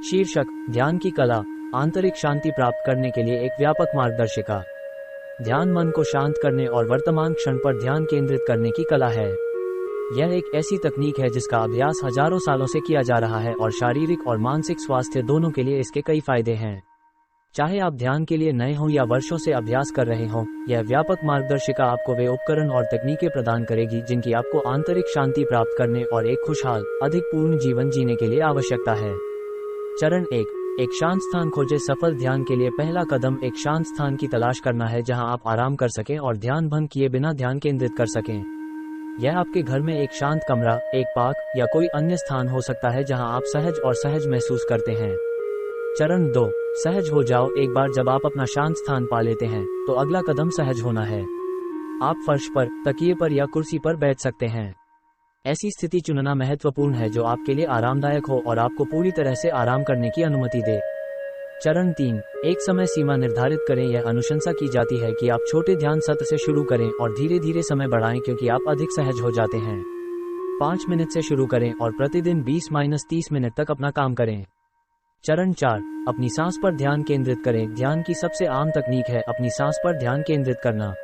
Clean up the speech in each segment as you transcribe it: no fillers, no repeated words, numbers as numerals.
शीर्षक: ध्यान की कला, आंतरिक शांति प्राप्त करने के लिए एक व्यापक मार्गदर्शिका। ध्यान मन को शांत करने और वर्तमान क्षण पर ध्यान केंद्रित करने की कला है। यह एक ऐसी तकनीक है जिसका अभ्यास हजारों सालों से किया जा रहा है और शारीरिक और मानसिक स्वास्थ्य दोनों के लिए इसके कई फायदे हैं। चाहे आप ध्यान के लिए नए हों या वर्षों से अभ्यास कर रहे हों, यह व्यापक मार्गदर्शिका आपको वे उपकरण और तकनीकें प्रदान करेगी जिनकी आपको आंतरिक शांति प्राप्त करने और एक खुशहाल, अधिक पूर्ण जीवन जीने के लिए आवश्यकता है। चरण 1: एक शांत स्थान खोजें। सफल ध्यान के लिए पहला कदम एक शांत स्थान की तलाश करना है जहां आप आराम कर सकें और ध्यान भंग किए बिना ध्यान केंद्रित कर सकें। यह आपके घर में एक शांत कमरा, एक पार्क या कोई अन्य स्थान हो सकता है जहां आप सहज और सहज महसूस करते हैं। चरण 2: सहज हो जाओ। एक बार जब आप अपना शांत स्थान पा लेते हैं, तो अगला कदम सहज होना है। आप फर्श पर, तकिए पर या कुर्सी पर बैठ सकते हैं। ऐसी स्थिति चुनना महत्वपूर्ण है जो आपके लिए आरामदायक हो और आपको पूरी तरह से आराम करने की अनुमति दे। चरण 3: एक समय सीमा निर्धारित करें। यह अनुशंसा की जाती है कि आप छोटे ध्यान सत्र से शुरू करें और धीरे धीरे समय बढ़ाएं क्योंकि आप अधिक सहज हो जाते हैं। 5 मिनट से शुरू करें और प्रतिदिन 20-30 मिनट तक अपना काम करें। चरण 4: अपनी सांस पर ध्यान केंद्रित करें। ध्यान की सबसे आम तकनीक है अपनी सांस पर ध्यान केंद्रित करना।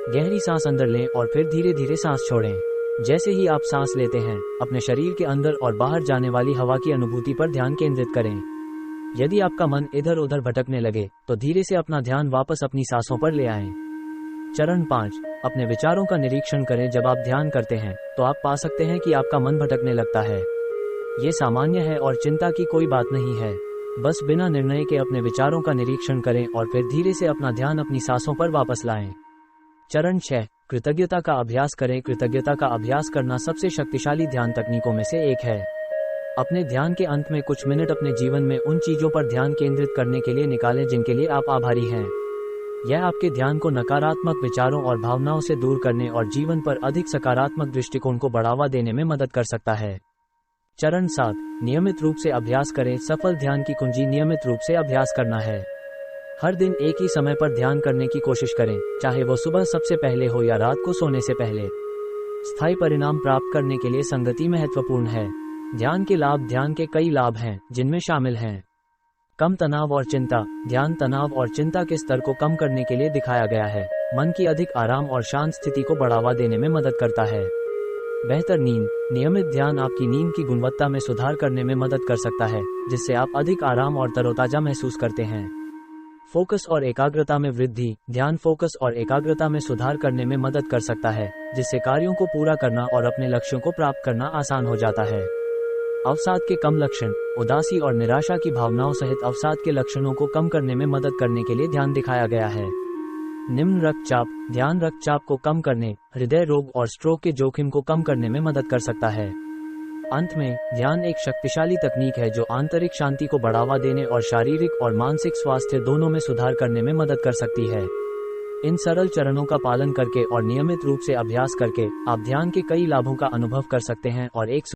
गहरी सांस अंदर लें और फिर धीरे धीरे सांस छोड़ें। जैसे ही आप सांस लेते हैं, अपने शरीर के अंदर और बाहर जाने वाली हवा की अनुभूति पर ध्यान केंद्रित करें। यदि आपका मन इधर उधर भटकने लगे, तो धीरे से अपना ध्यान वापस अपनी सांसों पर ले आएं। चरण 5: अपने विचारों का निरीक्षण करें। जब आप ध्यान करते हैं, तो आप पा सकते हैं कि आपका मन भटकने लगता है। ये सामान्य है और चिंता की कोई बात नहीं है। बस बिना निर्णय के अपने विचारों का निरीक्षण करें और फिर धीरे से अपना ध्यान अपनी सांसों पर वापस लाएं। चरण 6: कृतज्ञता का अभ्यास करें। कृतज्ञता का अभ्यास करना सबसे शक्तिशाली ध्यान तकनीकों में से एक है। अपने ध्यान के अंत में कुछ मिनट अपने जीवन में उन चीजों पर ध्यान केंद्रित करने के लिए निकालें जिनके लिए आप आभारी हैं। यह आपके ध्यान को नकारात्मक विचारों और भावनाओं से दूर करने और जीवन पर अधिक सकारात्मक दृष्टिकोण को बढ़ावा देने में मदद कर सकता है। चरण 7: नियमित रूप से अभ्यास करें। सफल ध्यान की कुंजी नियमित रूप से अभ्यास करना है। हर दिन एक ही समय पर ध्यान करने की कोशिश करें, चाहे वो सुबह सबसे पहले हो या रात को सोने से पहले। स्थायी परिणाम प्राप्त करने के लिए संगति महत्वपूर्ण है। ध्यान के लाभ: ध्यान के कई लाभ हैं, जिनमें शामिल हैं कम तनाव और चिंता। ध्यान तनाव और चिंता के स्तर को कम करने के लिए दिखाया गया है। मन की अधिक आराम और शांत स्थिति को बढ़ावा देने में मदद करता है। बेहतर नींद: नियमित ध्यान आपकी नींद की गुणवत्ता में सुधार करने में मदद कर सकता है, जिससे आप अधिक आराम और तरोताजा महसूस करते हैं। फोकस और एकाग्रता में वृद्धि: ध्यान फोकस और एकाग्रता में सुधार करने में मदद कर सकता है, जिससे कार्यों को पूरा करना और अपने लक्ष्यों को प्राप्त करना आसान हो जाता है। अवसाद के कम लक्षण: उदासी और निराशा की भावनाओं सहित अवसाद के लक्षणों को कम करने में मदद करने के लिए ध्यान दिखाया गया है। निम्न रक्तचाप: ध्यान रक्तचाप को कम करने, हृदय रोग और स्ट्रोक के जोखिम को कम करने में मदद कर सकता है। अंत में, ध्यान एक शक्तिशाली तकनीक है जो आंतरिक शांति को बढ़ावा देने और शारीरिक और मानसिक स्वास्थ्य दोनों में सुधार करने में मदद कर सकती है। इन सरल चरणों का पालन करके और नियमित रूप से अभ्यास करके आप ध्यान के कई लाभों का अनुभव कर सकते हैं और एक